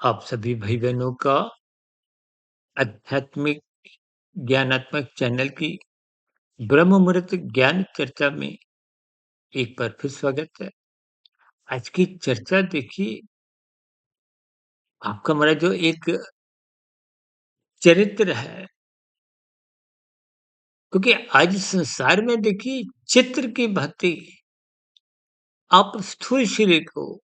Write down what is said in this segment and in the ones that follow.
आप सभी भाई-बहनों का आध्यात्मिक ज्ञानात्मक चैनल की ब्रह्म मुहूर्त ज्ञान चर्चा में एक बार फिर स्वागत है। आज की चर्चा देखिए, आपका हमारा जो एक चरित्र है, क्योंकि आज संसार में देखिए चित्र की भांति आप स्थूल शरीर को,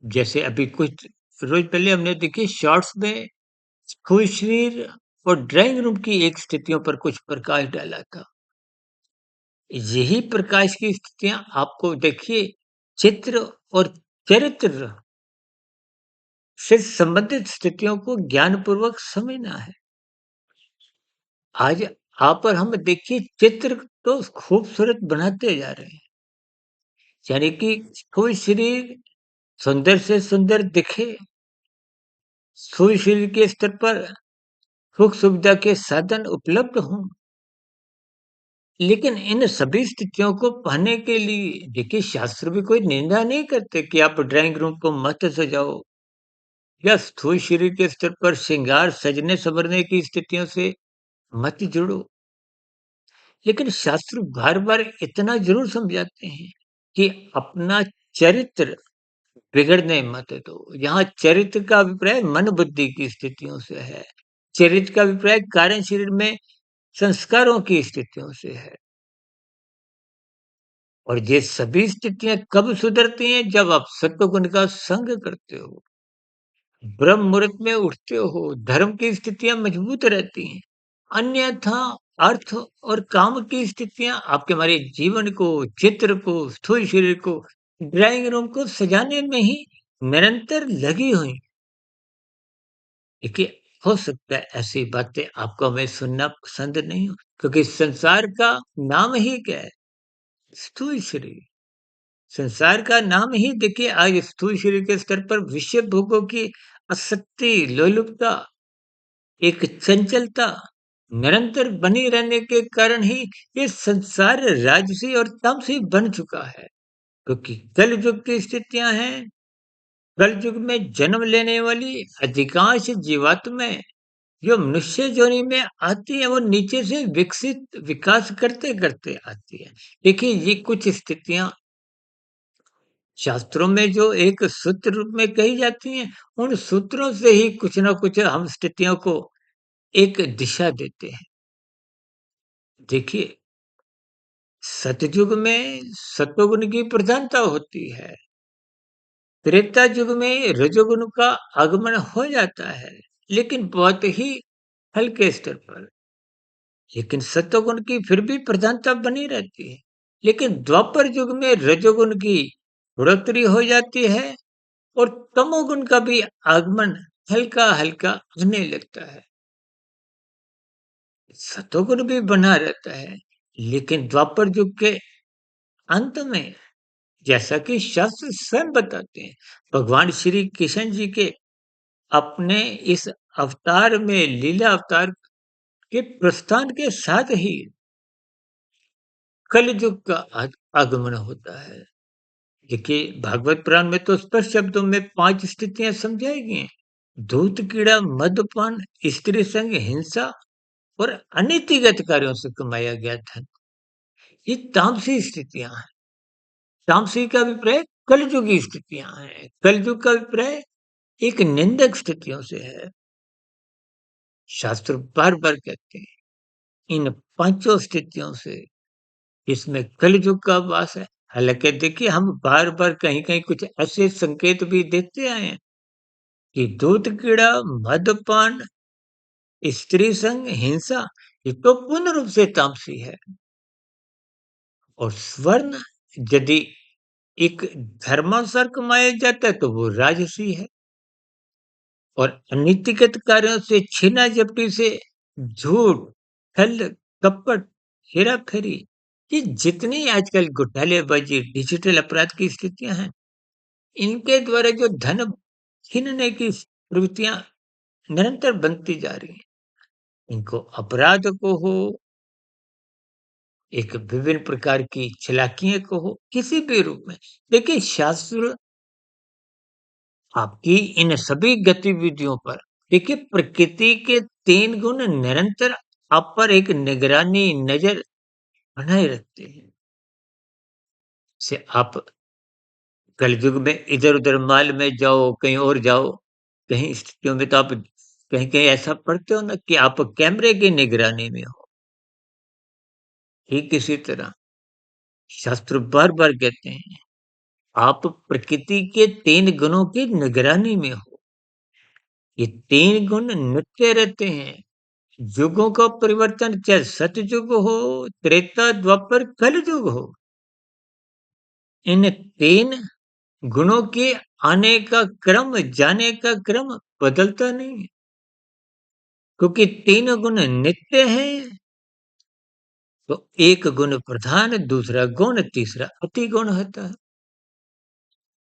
जैसे अभी कुछ रोज पहले हमने देखी शॉर्ट्स में स्थूल शरीर और ड्राइंग रूम की एक स्थितियों पर कुछ प्रकाश डाला था। यही प्रकाश की स्थितियाँ आपको देखिए चित्र और चरित्र से संबंधित स्थितियों को ज्ञानपूर्वक समझना है। आज आप और हम देखिए चित्र तो खूबसूरत बनाते जा रहे हैं। यानी कि कोई शरीर सुंदर से सुंदर दिखे, स्थूल शरीर के स्तर पर सुख सुविधा के साधन उपलब्ध हों। लेकिन इन सभी स्थितियों को पाने के लिए देखिए शास्त्र भी कोई निंदा नहीं करते कि आप ड्राइंग रूम को मत सजाओ या स्थूल शरीर के स्तर पर श्रृंगार सजने संवरने की स्थितियों से मत जुड़ो। लेकिन शास्त्र बार बार इतना जरूर समझाते हैं कि अपना चरित्र बिगड़ने मत दो। यहाँ चरित्र का अभिप्राय मन बुद्धि की स्थितियों से है। चरित्र का अभिप्राय कारण शरीर में संस्कारों की स्थितियों से है। और ये सभी स्थितियां कब सुधरती हैं? जब आप सत्वगुण का संग करते हो, ब्रह्म मुहूर्त में उठते हो, धर्म की स्थितियां मजबूत रहती हैं। अन्यथा अर्थ और काम की स्थितियां आपके हमारे जीवन को, चित्र को, स्थूल शरीर को, ड्राइंग रूम को सजाने में ही निरंतर लगी हुई। देखिए, हो सकता है ऐसी बातें आपको हमें सुनना पसंद नहीं हो, क्योंकि संसार का नाम ही क्या है? स्थूल शरीर। संसार का नाम ही देखिए आज स्थूल शरीर के स्तर पर विषय भोगों की आसक्ति, लोलुपता, एक चंचलता निरंतर बनी रहने के कारण ही ये संसार राजसी और तामसी बन चुका है। क्योंकि कल युग की स्थितियां हैं। कल युग में जन्म लेने वाली अधिकांश जीवात्माएं जो मनुष्य योनि में आती है, वो नीचे से विकसित विकास करते करते आती है। देखिए, ये कुछ स्थितियां शास्त्रों में जो एक सूत्र रूप में कही जाती हैं, उन सूत्रों से ही कुछ ना कुछ हम स्थितियों को एक दिशा देते हैं। देखिए, सतयुग में सत्वगुण की प्रधानता होती है। त्रेता युग में रजोगुण का आगमन हो जाता है, लेकिन बहुत ही हल्के स्तर पर। लेकिन सत्वगुण की फिर भी प्रधानता बनी रहती है। लेकिन द्वापर युग में रजोगुण की बढ़ोतरी हो जाती है और तमोगुण का भी आगमन हल्का हल्का होने लगता है। सतोगुण भी बना रहता है, लेकिन द्वापर युग के अंत में, जैसा कि शास्त्र स्वयं बताते हैं, भगवान श्री कृष्ण जी के अपने इस अवतार में, लीला अवतार के प्रस्थान के साथ ही कल युग का आगमन होता है। देखिए, भागवत पुराण में तो स्पष्ट शब्दों में 5 स्थितियां समझाई गई हैं। धूत कीड़ा, मद्यपान, स्त्री संग, हिंसा और अनीतिगत कार्यों से कमाया गया धन, ये तामसी स्थितियां हैं। तामसी का अभिप्राय कलयुग की स्थितियां हैं। कलयुग का अभिप्राय एक निंदक स्थितियों से है। शास्त्र बार बार कहते हैं इन पांचों स्थितियों से इसमें कलयुग का वास है। हालांकि देखिए, हम बार बार कहीं कहीं कुछ ऐसे संकेत भी देते आए हैं कि दूध कीड़ा, मद्यपान, स्त्री संग, हिंसा, ये तो पूर्ण रूप से तामसी है। और स्वर्ण यदि एक धर्मानुसार कमाया जाता है तो वो राजसी है। और अनीतिगत कार्यों से, छीना झपटी से, झूठ, छल, कपट, हेरा फेरी, ये जितनी आजकल घोटालेबाजी, डिजिटल अपराध की स्थितियां हैं, इनके द्वारा जो धन छीनने की प्रवृत्तियां निरंतर बनती जा रही हैं, इनको अपराध को हो, एक विभिन्न प्रकार की चालाकियां को हो, किसी भी रूप में, देखिए शास्त्र आपकी इन सभी गतिविधियों पर देखिए प्रकृति के 3 गुण निरंतर आप पर एक निगरानी नज़र बनाए रखते हैं। से आप कलयुग में इधर-उधर मॉल में जाओ, कहीं और जाओ, कहीं स्थितियों में तो आप कहीं-कहीं ऐसा पढ़ते हो ना कि आप कैमरे की निगरानी में हो। ठीक इसी तरह शास्त्र बार-बार कहते हैं, आप प्रकृति के 3 गुणों की निगरानी में हो। ये 3 गुण नित्य रहते हैं। युगों का परिवर्तन चाहे सतयुग हो, त्रेता, द्वापर, कलयुग हो, इन 3 गुणों के आने का क्रम, जाने का क्रम बदलता नहीं है। क्योंकि 3 गुण नित्य हैं, तो एक गुण प्रधान, दूसरा गौण, तीसरा अति गौण होता है।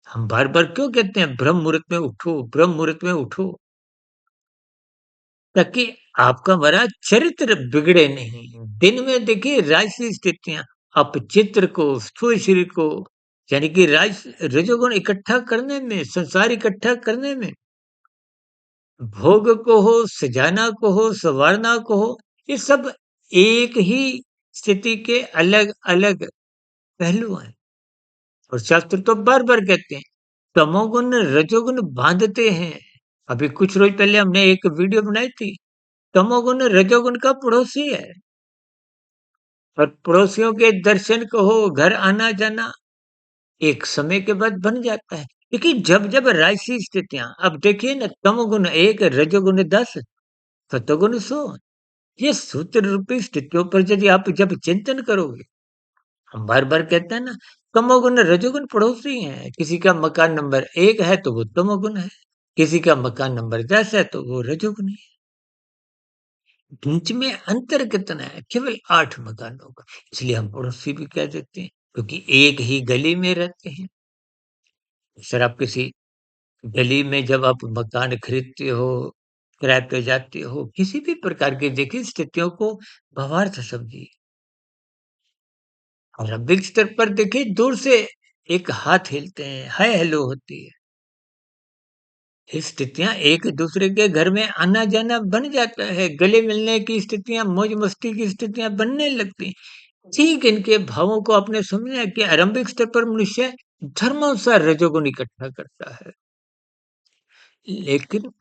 हम बार-बार क्यों कहते हैं ब्रह्म मुहूर्त में उठो, ब्रह्म मुहूर्त में उठो, ताकि आपका हमारा चरित्र बिगड़े नहीं। दिन में देखिए राजसी स्थितियाँ, आप चित्र को, स्थूल शरीर को, यानी कि रजोगुण इकट्ठा करने में, संसार इकट्ठा करने में, भोग को हो, सजाना को हो, संवारना को हो, ये सब एक ही स्थिति के अलग-अलग पहलू हैं। और शास्त्र तो बार-बार कहते हैं, तमोगुण रजोगुण बांधते हैं। अभी कुछ रोज पहले हमने एक वीडियो बनाई थी, तमोगुण रजोगुण का पड़ोसी है और पड़ोसियों के दर्शन कहो, घर आना-जाना एक समय के बाद बन जाता है। लेकिन जब-जब राजसी स्थितियाँ अब देखिए ना तमोगुण 1 रजोगुण 10 सतोगुण 100 ये सूत्र रूपी स्थितियों पर यदि आप जब चिंतन करोगे, हम बार-बार कहते हैं ना, तमोगुण रजोगुण पड़ोसी हैं। किसी का मकान नंबर 1 है तो वो तमोगुण है, किसी का मकान नंबर 10 है तो वो रजोगुण है। बीच में अंतर कितना है? केवल 8 मकानों का। इसलिए हम पड़ोसी भी कह देते हैं, क्योंकि एक ही गली में रहते हैं। सर आप किसी गली में जब आप मकान खरीदते हो, किराए पे जाते हो, किसी भी प्रकार की देखिए स्थितियों को भावार्थ समझिए। आरंभिक स्तर पर देखिए दूर से एक हाथ हिलते हैं, हाय हेलो होती है। ये स्थितियाँ एक-दूसरे के घर में आना-जाना बन जाता है, गले मिलने की स्थितियाँ, मौज-मस्ती की स्थितियाँ बनने लगती हैं। ठीक इनके भावों को आपने समझा कि आरंभिक स्तर पर मनुष्य धर्मानुसार रजोगुण इकट्ठा करता है। लेकिन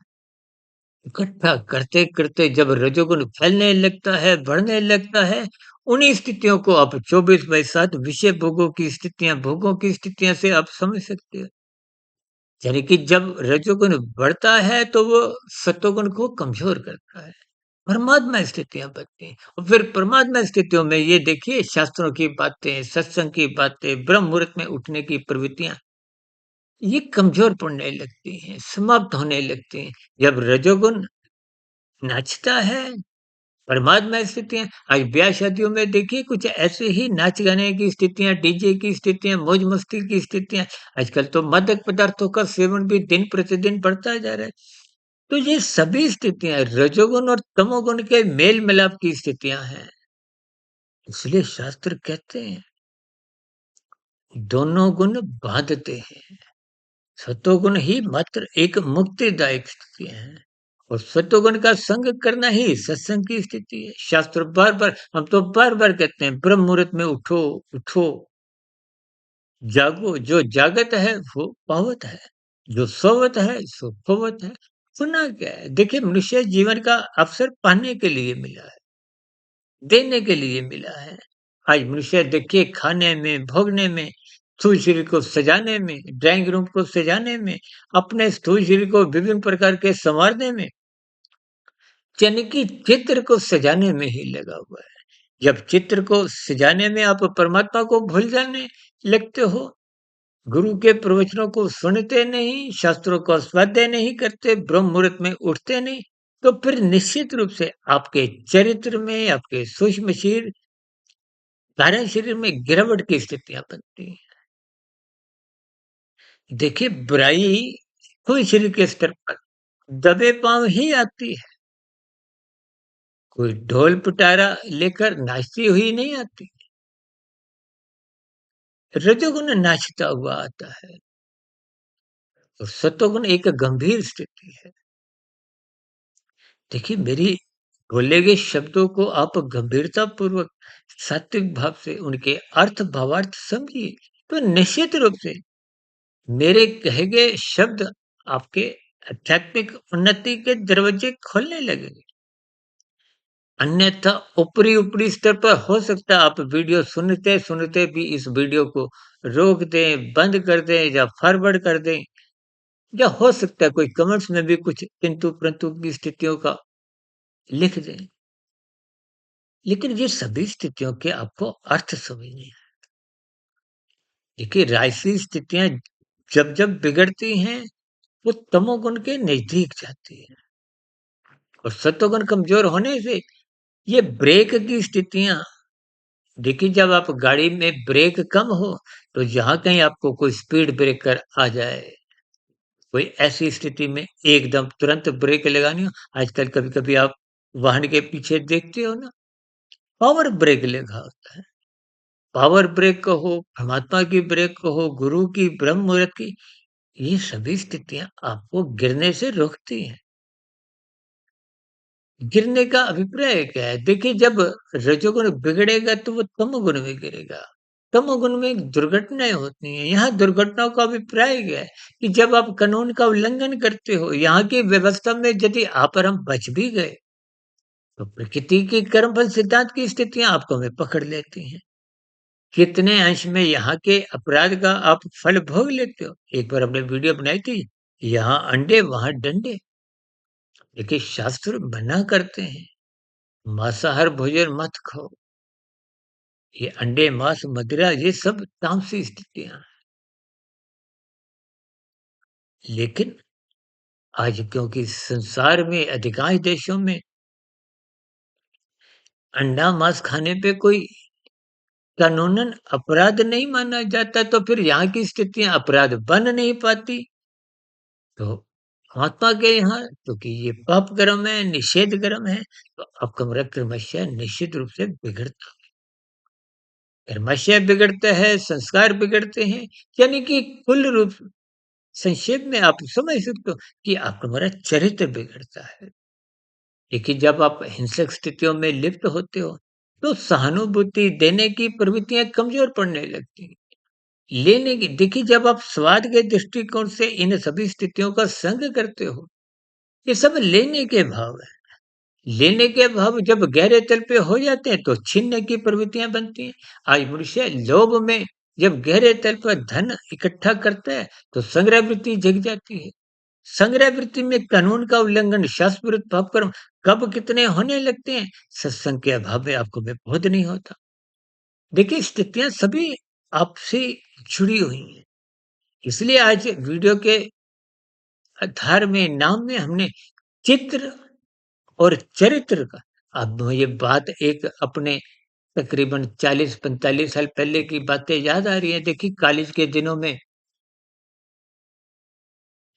इकट्ठा करते-करते जब रजोगुण फैलने लगता है, बढ़ने लगता है, उन्हीं स्थितियों को आप 24/7 विषय भोगों की स्थितियाँ से आप समझ सकते हो। यानी कि जब रजोगुण बढ़ता है तो वो सत्वगुण को कमज़ोर करता है। परमात्मा स्थितियाँ बनती हैं और फिर परमात्मा स्थितियों में ये देखिए शास्त्रों की बातें, सत्संग की बातें, ब्रह्म मुहूर्त में उठने की प्रवृत्तियाँ, ये कमज़ोर पड़ने लगती हैं, समाप्त होने लगती हैं। जब रजोगुण नाचता है, परमात्मा स्थितियाँ आज ब्याह-शादियों में देखिए कुछ ऐसे ही नाच-गाने की स्थितियाँ, डीजे की स्थितियाँ, मौज-मस्ती की स्थितियाँ। आजकल तो मादक पदार्थों का सेवन भी दिन प्रतिदिन बढ़ता जा रहा है। तो ये सभी स्थितियाँ रजोगुण और तमोगुण के मेल-मिलाप की स्थितियाँ हैं। इसलिए शास्त्र कहते हैं, दोनों गुण बाँधते हैं। सतोगुण ही मात्र एक मुक्तिदायक स्थिति है और सतोगुण का संग करना ही सत्संग की स्थिति है। शास्त्र बार-बार हम तो बार-बार कहते हैं ब्रह्म मुहूर्त में उठो, उठो, जागो, जो जागत है वो पावत है, जो सोवत है सो खोवत है। सुना क्या है? देखिए मनुष्य जीवन का अवसर पाने के लिए मिला है, देने के लिए मिला है। आज मनुष्य देखिए खाने में, भोगने में, स्थूल शरीर को सजाने में, ड्राइंग रूम को सजाने में, अपने स्थूल शरीर को विभिन्न प्रकार के संवारने में, यानी कि चित्र को सजाने में ही लगा हुआ है। जब चित्र को सजाने में आप परमात्मा को भूल जाने लगते हो, गुरु के प्रवचनों को सुनते नहीं, शास्त्रों का स्वाध्याय नहीं करते, ब्रह्म मुहूर्त में उठते नहीं, तो फिर निश्चित रूप से आपके चरित्र में, आपके सूक्ष्म शरीर, कारण शरीर में गिरावट की स्थितियाँ बनती हैं। देखिए बुराई कोई शरीर के स्तर पर दबे पाँव ही आती है, कोई ढोल पिटारा लेकर नाचती हुई नहीं आती। रजोगुण नाचता हुआ आता है और सत्वगुण एक गंभीर स्थिति है। देखिए, मेरी बोले गए शब्दों को आप गंभीरतापूर्वक सात्विक भाव से उनके अर्थ भावार्थ समझिए, तो निश्चित रूप से मेरे कहे गए शब्द आपके आध्यात्मिक उन्नति के दरवाजे खोलने लगेंगे। अन्यथा ऊपरी-ऊपरी स्तर पर हो सकता है आप वीडियो सुनते-सुनते भी इस वीडियो को रोक दें, बंद कर दें या फॉरवर्ड कर दें, या हो सकता है कोई कमेंट्स में भी कुछ किंतु-परंतु की स्थितियों का लिख दें। लेकिन ये सभी स्थितियों के आपको अर्थ समझने हैं। देखिए, राजसी स्थितियाँ जब-जब बिगड़ती हैं, वो तमोगुण के नज़दीक जाती हैं और सत्वगुण कमज़ोर होने से ये ब्रेक की स्थितियाँ, देखिए जब आप गाड़ी में ब्रेक कम हो, तो जहाँ कहीं आपको कोई स्पीड ब्रेकर आ जाए, कोई ऐसी स्थिति में एकदम तुरंत ब्रेक लगानी हो, आजकल कभी-कभी आप वाहन के पीछे देखते हो ना, पावर ब्रेक लिखा होता है। पावर ब्रेक कहो, परमात्मा की ब्रेक कहो, गुरु की, ब्रह्म मुहूर्त की, ये सभी स्थितियाँ आपको गिरने से रोकती हैं। गिरने का अभिप्राय क्या है? देखिए, जब रजोगुण बिगड़ेगा तो वो तमोगुण में गिरेगा। तमोगुण में दुर्घटनाएँ होती हैं। यहाँ दुर्घटनाओं का अभिप्राय क्या है? कि जब आप कानून का उल्लंघन करते हो, यहाँ की व्यवस्था में यदि आप और हम बच भी गए, तो प्रकृति के कर्मफल सिद्धांत की स्थितियाँ आपको हमें पकड़ लेती हैं। कितने अंश में यहाँ के अपराध का आप फल भोग लेते हो? एक बार हमने वीडियो बनाई थी, यहाँ अंडे, वहाँ डंडे। देखिए, शास्त्र मना करते हैं, मांसाहार भोजन मत खाओ। ये अंडे, मांस, मदिरा ये सब तामसी स्थितियाँ हैं। लेकिन आज क्योंकि संसार में अधिकांश देशों में अंडा, मांस खाने पे कोई कानूनन अपराध नहीं माना जाता, तो फिर यहाँ की स्थितियाँ अपराध बन नहीं पाती। तो महात्मा के यहाँ क्योंकि ये पाप कर्म है, निषेध कर्म है, तो आपका मेरा क्रमशः निश्चित रूप से बिगड़ता क्रमशः बिगड़ता है, संस्कार बिगड़ते हैं, यानी कि कुल रूप संक्षेप में आप समझ सकते हो कि आपका हमारा चरित्र बिगड़ता है। देखिए, जब आप हिंसक स्थितियों में लिप्त होते हो, तो सहानुभूति देने की प्रवृत्तियाँ कमज़ोर पड़ने लगती हैं। लेने की देखिए, जब आप स्वाद के दृष्टिकोण से इन सभी स्थितियों का संग करते हो, ये सब लेने के भाव हैं। लेने के भाव जब गहरे तल पे हो जाते हैं, तो छीनने की प्रवृत्तियाँ बनती हैं। आज मनुष्य लोभ में जब गहरे तल पर धन इकट्ठा करता है, तो संग्रह वृत्ति जग जाती है। संग्रह वृत्ति में कानून का उल्लंघन, शास्त्र विरुद्ध पाप कर्म कब कितने होने लगते हैं, सत्संग के अभाव में आपको में बोध नहीं होता। देखिए, स्थितियाँ सभी आपसे जुड़ी हुई हैं। इसलिए आज वीडियो के आधार में, नाम में हमने चित्र और चरित्र का, अब ये बात एक अपने तकरीबन 40-45 साल पहले की बातें याद आ रही हैं। देखिए, कॉलेज के दिनों में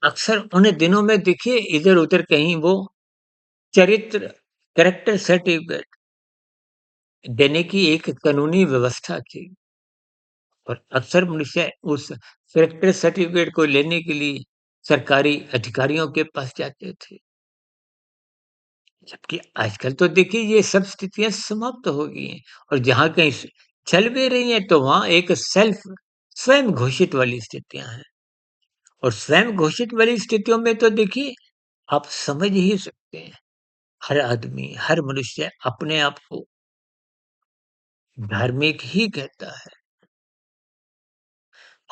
अक्सर उन दिनों में देखिए इधर-उधर कहीं वो चरित्र, कैरेक्टर सर्टिफिकेट देने की एक कानूनी व्यवस्था थी और अक्सर मनुष्य उस कैरेक्टर सर्टिफिकेट को लेने के लिए सरकारी अधिकारियों के पास जाते थे। जबकि आजकल तो देखिए ये सब स्थितियाँ समाप्त हो गई हैं और जहाँ कहीं चल भी रही हैं तो वहाँ एक स्वयं घोषित वाली स्थितियाँ हैं और स्वयं घोषित वाली स्थितियों में तो देखिए आप समझ ही सकते हैं, हर आदमी, हर मनुष्य अपने आप को धार्मिक ही कहता है।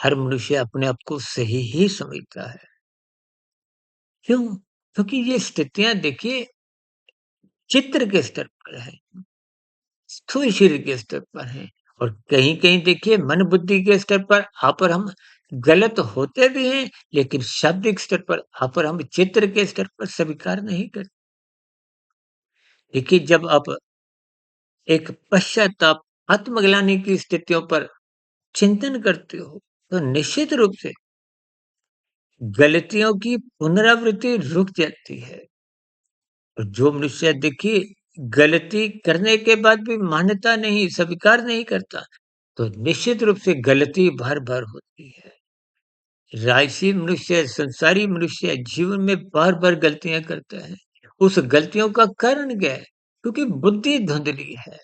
हर मनुष्य अपने आप को सही ही समझता है। क्यों? क्योंकि ये स्थितियाँ देखिए चित्र के स्तर पर है, स्थूल शरीर के स्तर पर है और कहीं-कहीं देखिए मन बुद्धि के स्तर पर आप और हम गलत होते भी हैं, लेकिन शाब्दिक स्तर पर आप और हम चित्र के स्तर पर स्वीकार नहीं करते। देखिए, जब आप एक पश्चाताप, आत्मग्लानि की स्थितियों पर चिंतन करते हो, तो निश्चित रूप से गलतियों की पुनरावृत्ति रुक जाती है। और जो मनुष्य देखिए गलती करने के बाद भी मान्यता नहीं, स्वीकार नहीं करता, तो निश्चित रूप से गलती बार-बार होती है। राजसी मनुष्य, संसारी मनुष्य जीवन में बार-बार गलतियाँ करता है। उस गलतियों का कारण क्या है? क्योंकि बुद्धि धुंधली है।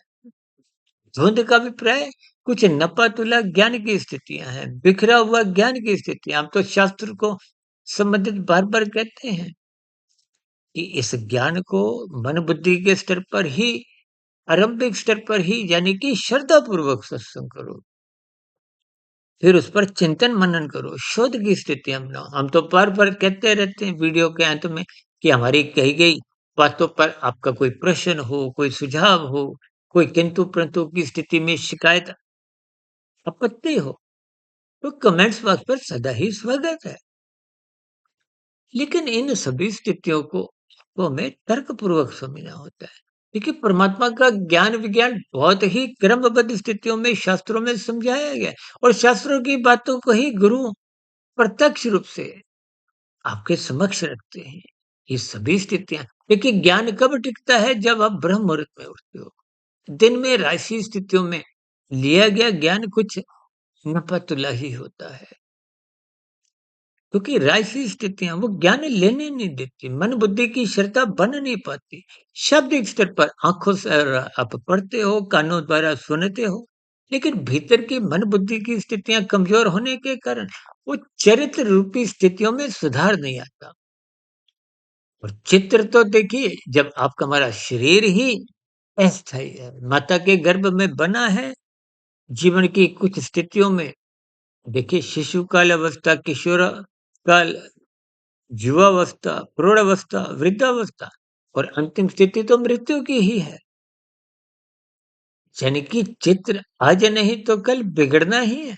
धुंध का अभिप्राय कुछ नपा-तुला ज्ञान की स्थितियाँ हैं, बिखरा हुआ ज्ञान की स्थितियाँ। हम तो शास्त्र को संबंधित बार-बार कहते हैं कि इस ज्ञान को मन बुद्धि के स्तर पर ही, आरंभिक स्तर पर ही यानी कि श्रद्धापूर्वक सत्संग करो। फिर उस पर चिंतन मनन करो, शोध की स्थिति अपनाओ। हम तो बार-बार कहते रहते हैं वीडियो के अंत में कि हमारी कही गई बातों पर आपका कोई प्रश्न हो, कोई सुझाव हो, कोई किंतु-परंतु की स्थिति में शिकायत, आपत्ति हो, तो कमेंट्स बॉक्स पर सदा ही स्वागत है। लेकिन इन सभी स्थितियों को हमें तर्कपूर्वक समझना होता है। देखिए, परमात्मा का ज्ञान विज्ञान बहुत ही क्रमबद्ध स्थितियों में शास्त्रों में समझाया गया है और शास्त्रों की बातों को ही गुरु प्रत्यक्ष रूप से आपके समक्ष रखते हैं। ये सभी स्थितियाँ, देखिए, ज्ञान कब टिकता है? जब आप ब्रह्म मुहूर्त में उठते हो। दिन में राशि स्थितियों में लिया गया ज्ञान कुछ नपा-तुला ही होता है। क्योंकि राशि स्थितियाँ वो ज्ञान लेने नहीं देती, मन बुद्धि की श्रद्धा बन नहीं पाती। शाब्दिक स्तर पर आँखों से आप पढ़ते हो, कानों द्वारा सुनते हो, लेकिन भीतर की मन बुद्धि की स्थितियाँ कमज़ोर होने के कारण वो चरित्र रूपी स्थितियों में सुधार नहीं आता। और चित्र तो देखिए, जब आपका हमारा शरीर ही अस्थायी है, माता के गर्भ में बना है, जीवन की कुछ स्थितियों में देखिए, शिशु काल अवस्था, किशोर काल, युवावस्था, प्रौढ़ावस्था, वृद्धावस्था और अंतिम स्थिति तो मृत्यु की ही है। यानी कि चित्र आज नहीं तो कल बिगड़ना ही है।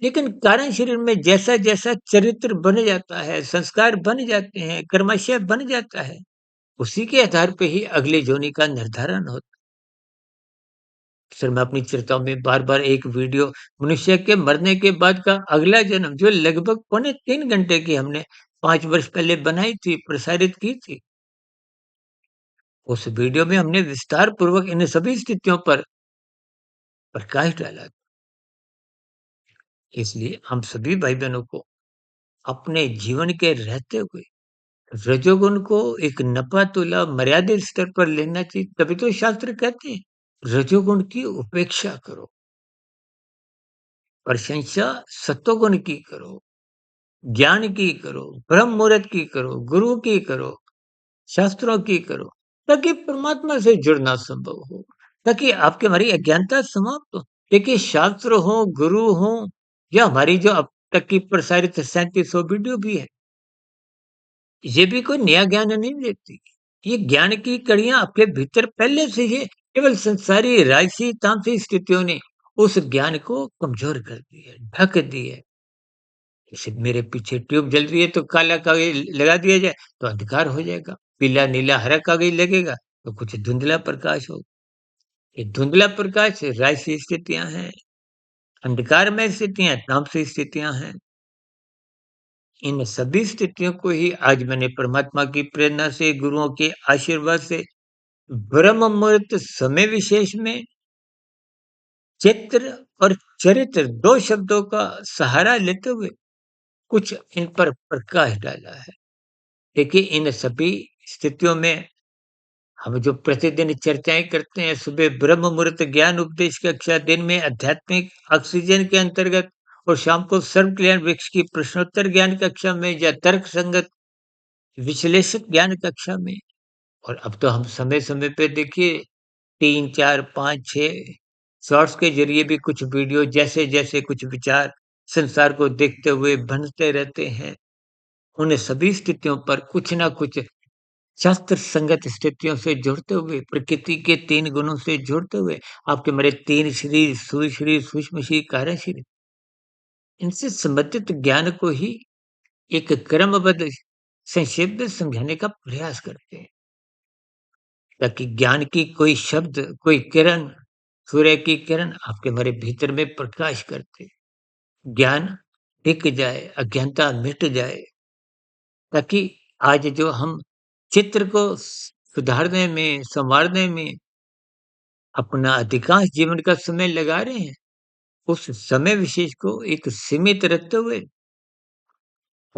लेकिन कारण शरीर में जैसा-जैसा चरित्र बन जाता है, संस्कार बन जाते हैं, कर्माशय बन जाता है, उसी के आधार पे ही अगली जोनी का निर्धारण होता है। सर, मैं अपनी चर्चाओं में बार-बार एक वीडियो मनुष्य के मरने के बाद का अगला जन्म जो लगभग पौने 3 घंटे की हमने 5 वर्ष पहले बनाई थी, प्रसारित की थी। उस वीडियो में हमने विस्तार पूर्वक इन सभी स्थितियों पर प्रकाश डाला। इसलिए हम सभी भाई-बहनों को अपने जीवन के रहते हुए रजोगुण को एक नपा-तुला मर्यादित स्तर पर लेना चाहिए। तभी तो शास्त्र कहते हैं, रजोगुण की उपेक्षा करो, प्रशंसा सत्वगुण की करो, ज्ञान की करो, ब्रह्म मुहूर्त की करो, गुरु की करो, शास्त्रों की करो, ताकि परमात्मा से जुड़ना संभव हो, ताकि आपकी हमारी अज्ञानता समाप्त हो। देखिए, शास्त्र हो, गुरु हो या हमारी जो अब तक की प्रसारित 3700 वीडियो भी है, ये भी कोई नया ज्ञान नहीं देती। ये ज्ञान की कड़ियाँ आपके भीतर पहले से ही है, केवल संसारी राजसी तामसी स्थितियों ने उस ज्ञान को कमज़ोर कर दी है, ढक दी है। जैसे मेरे पीछे ट्यूब जल रही है तो काला कागज लगा दिया जाए तो अंधकार हो जाएगा। पीला, नीला, हरा कागज लगेगा तो कुछ धुंधला प्रकाश होगा। ये धुंधला प्रकाश राजसी स्थितियाँ हैं, अंधकारमय स्थितियाँ तामसी स्थितियाँ हैं। इन सभी स्थितियों को ही आज मैंने परमात्मा की प्रेरणा से, गुरुओं के आशीर्वाद से ब्रह्म मुहूर्त समय विशेष में चित्र और चरित्र 2 शब्दों का सहारा लेते हुए कुछ इन पर प्रकाश डाला है। देखिए, इन सभी स्थितियों में हम जो प्रतिदिन चर्चाएँ करते हैं, सुबह ब्रह्म मुहूर्त ज्ञान उपदेश कक्षा, दिन में आध्यात्मिक ऑक्सीजन के अंतर्गत और शाम को सर्व कल्याण वृक्ष की प्रश्नोत्तर ज्ञान कक्षा में या तर्क संगत विश्लेषक ज्ञान कक्षा में। और अब तो हम समय-समय पे देखिए 3, 4, 5, 6 शॉर्ट्स के ज़रिए भी कुछ वीडियो जैसे-जैसे कुछ विचार संसार को देखते हुए बनते रहते हैं। उन सभी स्थितियों पर कुछ न कुछ शास्त्र संगत स्थितियों से जुड़ते हुए, प्रकृति के 3 गुणों से जुड़ते हुए, आपके मेरे 3 शरीर, स्थूल शरीर, सूक्ष्म शरीर, कारण शरीर, इनसे संबंधित ज्ञान को ही एक क्रमबद्ध संक्षेप में समझाने का प्रयास करते हैं। ताकि ज्ञान की कोई शब्द, कोई किरण, सूर्य की किरण आपके हमारे भीतर में प्रकाश करते। ज्ञान टिक जाए, अज्ञानता मिट जाए, ताकि आज जो हम चित्र को सुधारने में, सँवारने में अपना अधिकांश जीवन का समय लगा रहे हैं, उस समय विशेष को एक सीमित रखते हुए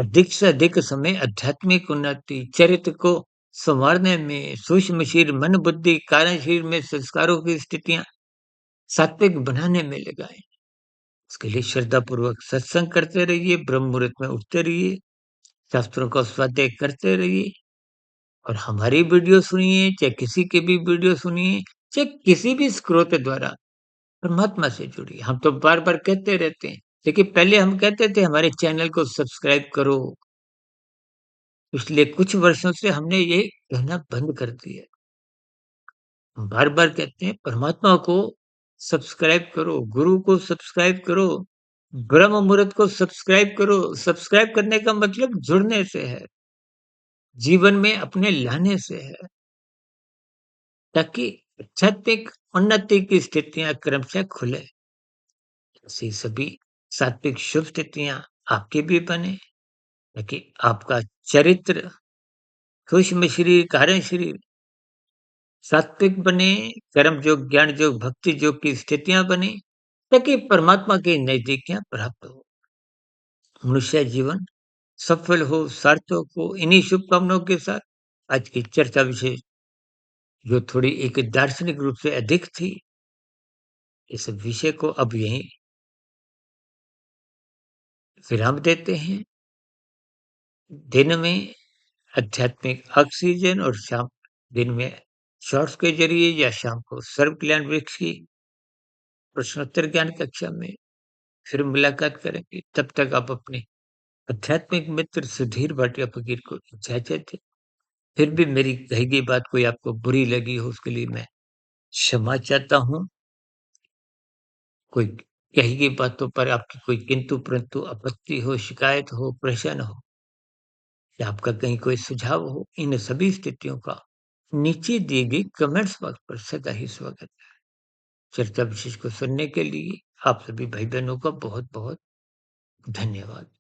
अधिक से अधिक समय आध्यात्मिक उन्नति, चरित्र को संवारने में, सूक्ष्म शरीर, मन, बुद्धि, कारण शरीर में संस्कारों की स्थितियाँ सात्विक बनाने में लगाएँ। उसके लिए श्रद्धापूर्वक सत्संग करते रहिए, ब्रह्म मुहूर्त में उठते रहिए, शास्त्रों का स्वाध्याय करते रहिए और हमारी वीडियो सुनिए, चाहे किसी की भी वीडियो सुनिए, चाहे किसी भी स्रोत द्वारा परमात्मा से जुड़िए। हम तो बार-बार कहते रहते हैं, लेकिन पहले हम कहते थे हमारे चैनल को सब्सक्राइब करो। पिछले कुछ वर्षों से हमने ये कहना बंद कर दिया। हम बार-बार कहते हैं परमात्मा को सब्सक्राइब करो, गुरु को सब्सक्राइब करो, ब्रह्म मुहूर्त को सब्सक्राइब करो। सब्सक्राइब करने का मतलब जुड़ने से है, जीवन में अपने लाने से है, ताकि आध्यात्मिक उन्नति की स्थितियाँ क्रमशः खुले। ऐसी सभी सात्विक शुभ स्थितियाँ आपकी भी बने, ताकि आपका चरित्र, सूक्ष्म शरीर, कारण शरीर सात्विक बने, कर्म योग, ज्ञान योग, भक्ति योग की स्थितियाँ बने, ताकि परमात्मा की नज़दीकियाँ प्राप्त हो। मनुष्य जीवन सफल हो, सार्थक हो, इन्हीं शुभकामनाओं के साथ आज की चर्चा विषय जो थोड़ी एक दार्शनिक रूप से अधिक थी, इस विषय को अब यहीं विराम देते हैं। दिन में आध्यात्मिक ऑक्सीजन और शाम दिन में शॉर्ट्स के ज़रिए या शाम को सर्व कल्याण वृक्ष की प्रश्नोत्तर ज्ञान कक्षा में फिर मुलाकात करेंगे। तब तक आप अपने आध्यात्मिक मित्र सुधीर भाटिया फकीर को इजाज़त दें। फिर भी मेरी कही गई बात कोई आपको बुरी लगी हो उसके लिए मैं क्षमा चाहता हूँ। कोई कही गई बातों पर आपकी कोई किंतु-परंतु आपत्ति हो, शिकायत हो, प्रश्न हो या आपका कहीं कोई सुझाव हो, इन सभी स्थितियों का नीचे दिए गए कमेंट्स बॉक्स पर सदा ही स्वागत है। चर्चा विशेष को सुनने के लिए आप सभी भाई-बहनों का बहुत-बहुत धन्यवाद।